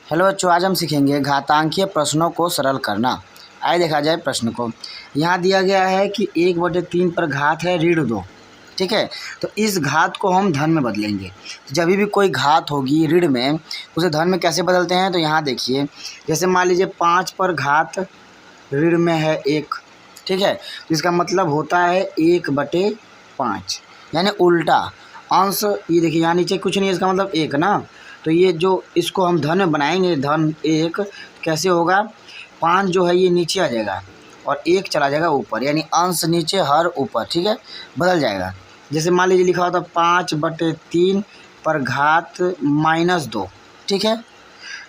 Hello बच्चों, आज हम सीखेंगे घातांकीय प्रश्नों को सरल करना। आइए देखा जाए प्रश्न को। यहाँ दिया गया है कि 1/3 पर घात है ऋण 2। ठीक है, तो इस घात को हम धन में बदलेंगे। जब भी कोई घात होगी ऋण में, उसे धन में कैसे बदलते हैं, तो यहाँ देखिए, जैसे मान लीजिए 5 पर घात ऋण में है 1। ठीक है, तो इसका मतलब होता है 1/5, यानी उल्टा अंश। ये देखिए यहाँ नीचे कुछ नहीं है, इसका मतलब 1 ना। तो ये जो इसको हम धन में बनाएंगे, धन 1 कैसे होगा, 5 जो है ये नीचे आ जाएगा और 1 चला जाएगा ऊपर, यानी अंश नीचे हर ऊपर। ठीक है, बदल जाएगा। जैसे मान लीजिए लिखा होता 5/3 पर घात -2। ठीक है,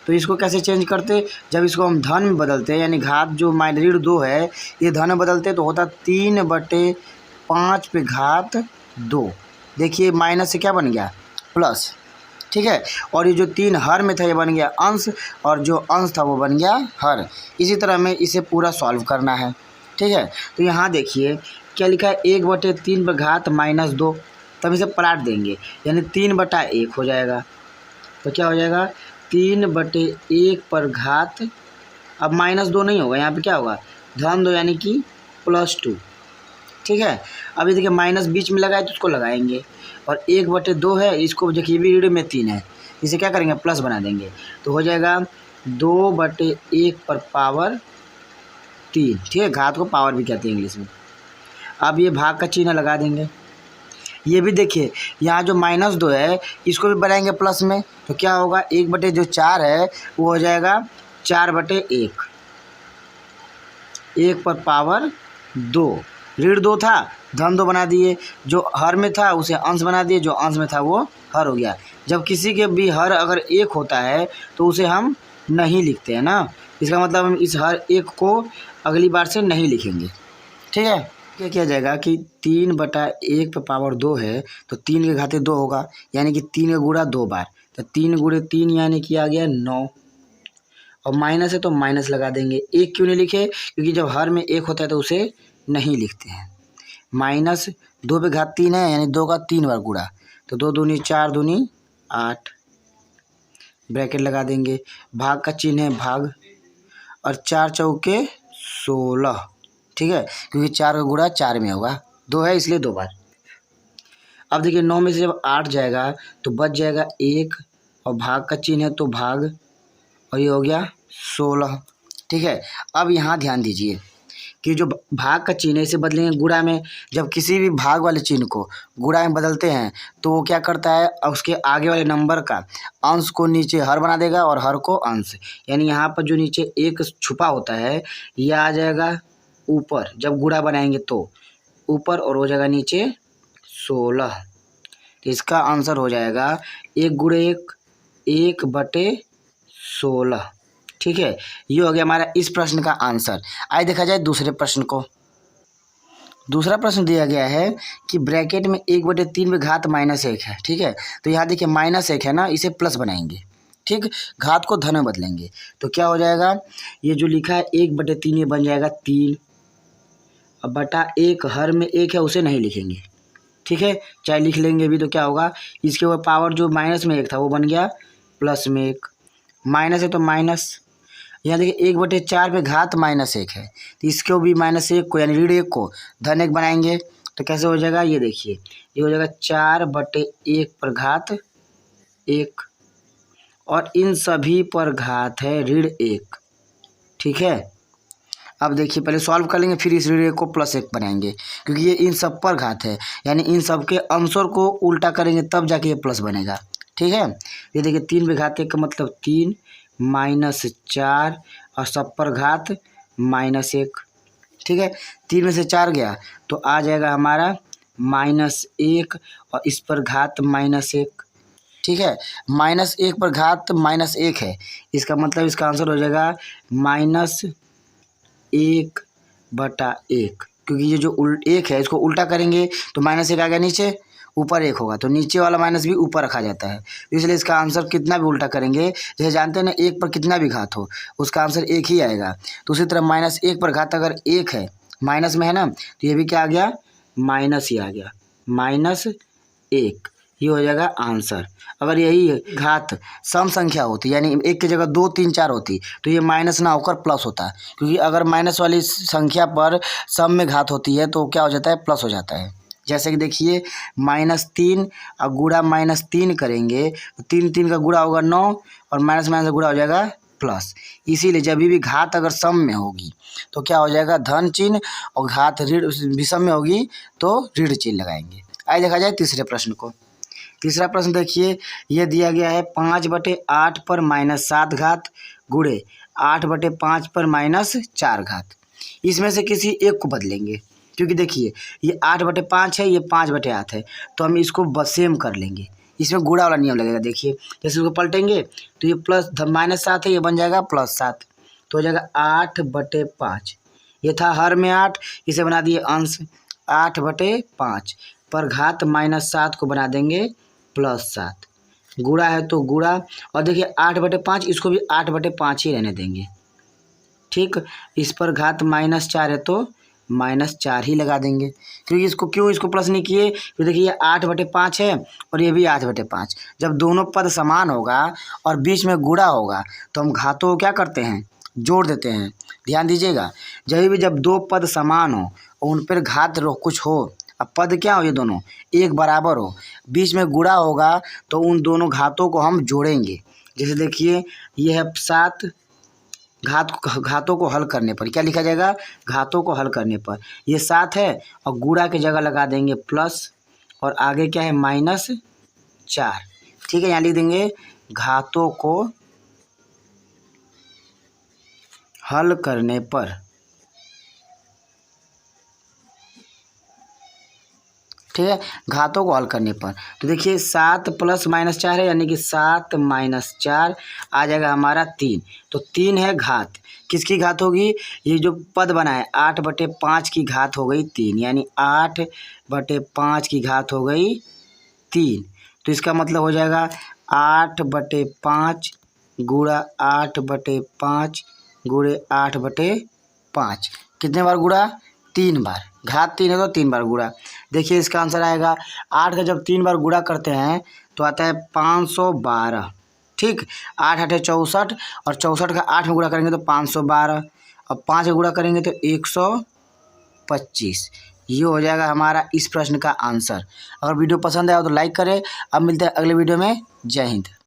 तो इसको कैसे चेंज करते, जब इसको हम धन में बदलते हैं, यानी घात जो ऋण 2 है ये धन में बदलते तो होता 3/5 पे घात 2। देखिए माइनस से क्या बन गया, प्लस। ठीक है, और ये जो 3 हर में था ये बन गया अंश, और जो अंश था वो बन गया हर। इसी तरह हमें इसे पूरा सॉल्व करना है। ठीक है, तो यहाँ देखिए क्या लिखा है, 1/3 पर घात -2। तब इसे पलट देंगे, यानी 3/1 हो जाएगा। तो क्या हो जाएगा, 3/1 पर घात, अब -2 नहीं होगा, यहाँ पे क्या होगा, धन 2 यानी कि +2। ठीक है, अब ये देखिए माइनस बीच में लगाए तो उसको लगाएंगे, और 1/2 है, इसको देखिए भी ऋण में 3 है, इसे क्या करेंगे, प्लस बना देंगे। तो हो जाएगा 2/1 पर पावर 3। ठीक है, घात को पावर भी कहते हैं इंग्लिश में। अब ये भाग का चिन्ह लगा देंगे। ये भी देखिए यहाँ जो -2 है इसको भी बनाएंगे प्लस में, तो क्या होगा, 1/4 है वो हो जाएगा 4/1, 1 पर पावर 2। ऋण 2 था, धन 2 बना दिए, जो हर में था उसे अंश बना दिए, जो अंश में था वो हर हो गया। जब किसी के भी हर अगर 1 होता है तो उसे हम नहीं लिखते हैं ना, इसका मतलब हम इस हर 1 को अगली बार से नहीं लिखेंगे। ठीक है, क्या किया जाएगा कि 3/1 पे पावर 2 है, तो 3 के घाते 2 होगा, यानी कि 3 का गुणा 2 बार, तो 3 × 3 यानी कि आ गया 9। और माइनस है तो माइनस लगा देंगे। 1 क्यों नहीं लिखे, क्योंकि जब हर में 1 होता है तो उसे नहीं लिखते हैं। -2 पे घात 3 है, यानी 2 का 3 बार गुणा, तो 2 दूनी 4 दूनी 8, ब्रैकेट लगा देंगे। भाग का चिन्ह है भाग, और 4 चौके 16। ठीक है, क्योंकि 4 का गुणा 4 में होगा, 2 है इसलिए 2 बार। अब देखिए 9 में से जब 8 जाएगा तो बच जाएगा 1, और भाग का चिन्ह है तो भाग, और ये हो गया 16। ठीक है, अब यहाँ ध्यान दीजिए कि जो भाग का चिन्ह है इसे बदलेंगे गुणा में। जब किसी भी भाग वाले चिन्ह को गुणा में बदलते हैं तो वो क्या करता है, उसके आगे वाले नंबर का अंश को नीचे हर बना देगा और हर को अंश, यानी यहाँ पर जो नीचे 1 छुपा होता है ये आ जाएगा ऊपर, जब गुणा बनाएंगे तो ऊपर, और हो जाएगा नीचे 16। तो इसका आंसर हो जाएगा 1 × 1 1/16। ठीक है, ये हो गया हमारा इस प्रश्न का आंसर। आइए देखा जाए दूसरे प्रश्न को। दूसरा प्रश्न दिया गया है कि ब्रैकेट में 1/3 पे घात -1 है। ठीक है, तो यहाँ देखिए -1 है ना, इसे प्लस बनाएंगे। ठीक, घात को धन में बदलेंगे, तो क्या हो जाएगा, ये जो लिखा है 1/3 ये बन जाएगा 3, अब बटा 1 हर में 1 है उसे नहीं लिखेंगे। ठीक है, चाहे लिख लेंगे भी तो क्या होगा, इसके ऊपर पावर जो -1 था वो बन गया +1, माइनस है तो माइनस। यहाँ देखिए 1/4 पे घात -1 है, तो इसको भी -1 को यानी ऋण 1 को धन 1 बनाएंगे, तो कैसे हो जाएगा, ये देखिए ये हो जाएगा 4/1 पर घात 1, और इन सभी पर घात है ऋण 1। ठीक है, अब देखिए पहले सॉल्व कर लेंगे, फिर इस ऋण 1 को +1 बनाएंगे, क्योंकि ये इन सब पर घात है, यानी इन सब के अंशों को उल्टा करेंगे तब जाके ये प्लस बनेगा। ठीक है, ये देखिए 3 पे घात 1 का मतलब 3 -4, और सब पर घात -1। ठीक है, 3 में से 4 गया तो आ जाएगा हमारा -1, और इस पर घात -1। ठीक है, -1 पर घात -1 है, इसका मतलब इसका आंसर हो जाएगा -1/1, क्योंकि ये जो 1 है इसको उल्टा करेंगे तो -1 आ गया नीचे, ऊपर 1 होगा, तो नीचे वाला माइनस भी ऊपर रखा जाता है, इसलिए इसका आंसर कितना भी उल्टा करेंगे, जैसे जानते हैं ना 1 पर कितना भी घात हो उसका आंसर 1 ही आएगा। तो उसी तरह -1 पर घात अगर 1 है, माइनस में है ना, तो ये भी क्या आ गया, माइनस ही आ गया, -1। ये हो जाएगा आंसर। अगर यही घात सम संख्या होती यानी एक की जगह 2 3 4 होती तो ये माइनस ना होकर प्लस होता, क्योंकि अगर माइनस वाली संख्या पर सम में घात होती है तो क्या हो जाता है, प्लस हो जाता है। जैसे कि देखिए -3 और गुणा -3 करेंगे तो 3 3 का गुणा होगा 9 और माइनस माइनस का गुणा हो जाएगा प्लस। इसीलिए जब भी घात अगर सम में होगी तो क्या हो जाएगा, धन चिन्ह, और घात ऋण विषम में होगी तो ऋण चिन्ह लगाएंगे। आइए देखा जाए तीसरे प्रश्न को। तीसरा प्रश्न देखिए, ये दिया गया है 5/8 पर -7 घात गुणे 8/5 पर -4 घात। इसमें से किसी एक को बदलेंगे, क्योंकि देखिए ये 8/5 है, ये 5/8 है, तो हम इसको सेम कर लेंगे। इसमें गुणा वाला नियम लगेगा। देखिए जैसे उसको पलटेंगे तो ये -7 है, ये बन जाएगा +7, तो हो जाएगा 8/5। ये था हर में 8, इसे बना दिए अंश 8/5 पर घात -7 को बना देंगे +7। गुणा है तो गुणा, और देखिए 8/5 इसको भी 8/5 ही रहने देंगे। ठीक, इस पर घात -4 है तो -4 ही लगा देंगे, क्योंकि इसको प्लस नहीं किए, तो देखिए ये 8/5 है और ये भी 8/5। जब दोनों पद समान होगा और बीच में गुणा होगा तो हम घातों को क्या करते हैं, जोड़ देते हैं। ध्यान दीजिएगा, जब दो पद समान हो और उन पर घात कुछ हो, अब पद क्या हो, ये दोनों एक बराबर हो, बीच में गुणा होगा तो उन दोनों घातों को हम जोड़ेंगे। जैसे देखिए ये है 7, घातों को हल करने पर क्या लिखा जाएगा, घातों को हल करने पर ये 7 है और गुणा की जगह लगा देंगे प्लस, और आगे क्या है -4। ठीक है, यहाँ लिख देंगे घातों को हल करने पर। ठीक है, घातों को हल करने पर तो देखिए 7 + -4 है, यानी कि 7 - 4 आ जाएगा हमारा 3। तो 3 है घात, किसकी घात होगी, ये जो पद बना है 8/5 की घात हो गई 3, यानी 8/5 की घात हो गई 3। तो इसका मतलब हो जाएगा 8/5 गुणा 8/5 गुणे 8/5। कितने बार गुणा, 3 बार। घात 3 है तो 3 बार गुणा। देखिए इसका आंसर आएगा 8 का जब 3 बार गुणा करते हैं तो आता है 512। ठीक, 8 8 64 और 64 का 8 में गुणा करेंगे तो 512 और 5 का गुणा करेंगे तो 125। ये हो जाएगा हमारा इस प्रश्न का आंसर। अगर वीडियो पसंद आया हो तो लाइक करें। अब मिलते हैं अगले वीडियो में। जय हिंद।